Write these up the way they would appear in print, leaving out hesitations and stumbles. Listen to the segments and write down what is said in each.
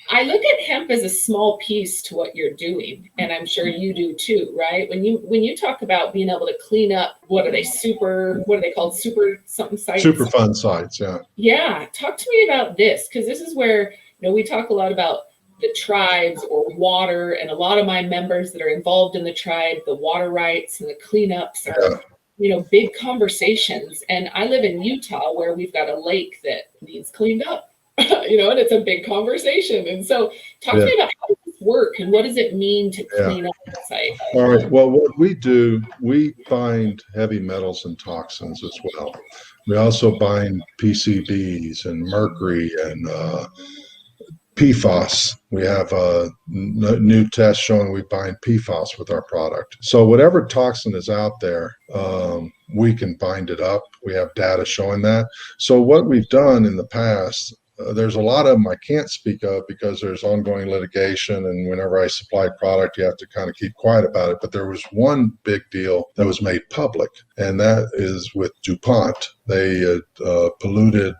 I look at hemp as a small piece to what you're doing, and I'm sure you do too, right? When you talk about being able to clean up, what are they called? Super something sites? Superfund sites, yeah. Yeah, talk to me about this, because this is where, we talk a lot about the tribes or water, and a lot of my members that are involved in the tribe, the water rights and the cleanups are, Yeah. big conversations. And I live in Utah where we've got a lake that needs cleaned up, and it's a big conversation. And so talk to Yeah. me about how does this work and what does it mean to Yeah. clean up the site? All right. Well, what we do, we bind heavy metals and toxins as well. We also bind PCBs and mercury and PFAS. We have a new test showing we bind PFAS with our product. So whatever toxin is out there, we can bind it up. We have data showing that. So what we've done in the past, there's a lot of them I can't speak of because there's ongoing litigation, and whenever I supply product, you have to kind of keep quiet about it. But there was one big deal that was made public, and that is with DuPont. They polluted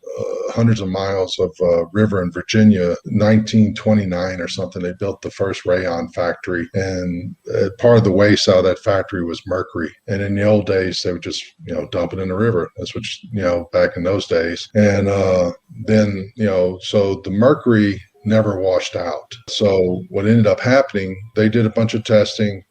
hundreds of miles of river in Virginia, 1929 or something. They built the first rayon factory, and part of the waste out of that factory was mercury. And in the old days, they would just dump it in the river. That's what back in those days. And then so the mercury never washed out. So what ended up happening, they did a bunch of testing.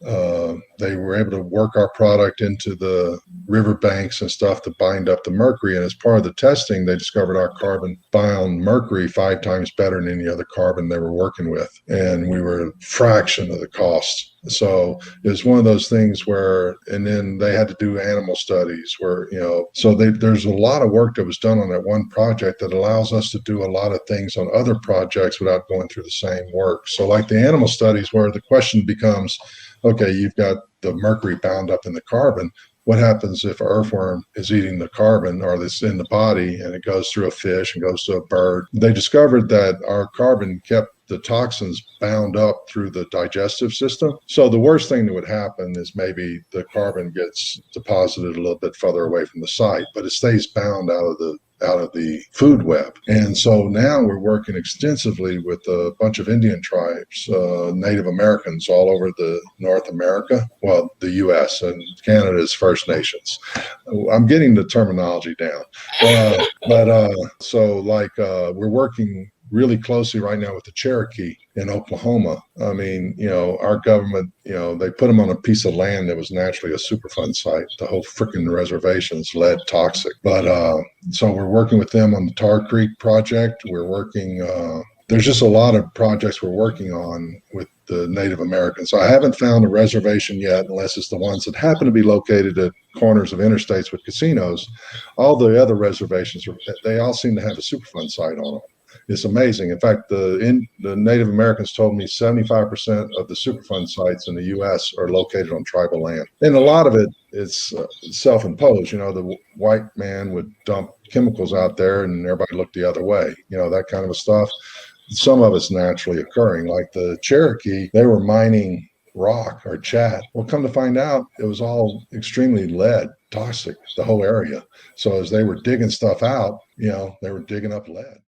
They were able to work our product into the river banks and stuff to bind up the mercury. And as part of the testing, they discovered our carbon bound mercury 5 times better than any other carbon they were working with. And we were a fraction of the cost. So it was one of those things where, and then they had to do animal studies where, so there's a lot of work that was done on that one project that allows us to do a lot of things on other projects without going through the same work. So like the animal studies where the question becomes, okay, you've got the mercury bound up in the carbon. What happens if an earthworm is eating the carbon or that's in the body and it goes through a fish and goes to a bird? They discovered that our carbon kept the toxins bound up through the digestive system. So the worst thing that would happen is maybe the carbon gets deposited a little bit further away from the site, but it stays bound out of the food web. And so now we're working extensively with a bunch of Indian tribes, Native Americans all over the North America, well, the U.S. and Canada's First Nations. I'm getting the terminology down. We're working really closely right now with the Cherokee in Oklahoma. I mean, our government, they put them on a piece of land that was naturally a Superfund site. The whole freaking reservation's lead toxic. But so we're working with them on the Tar Creek project. We're working, there's just a lot of projects we're working on with the Native Americans. So I haven't found a reservation yet, unless it's the ones that happen to be located at corners of interstates with casinos. All the other reservations, they all seem to have a Superfund site on them. It's amazing. In fact, the Native Americans told me 75% of the Superfund sites in the U.S. are located on tribal land. And a lot of it is self-imposed. The white man would dump chemicals out there and everybody looked the other way, that kind of stuff. Some of it's naturally occurring. Like the Cherokee, they were mining rock or chat. Well, come to find out, it was all extremely lead toxic, the whole area. So as they were digging stuff out, they were digging up lead.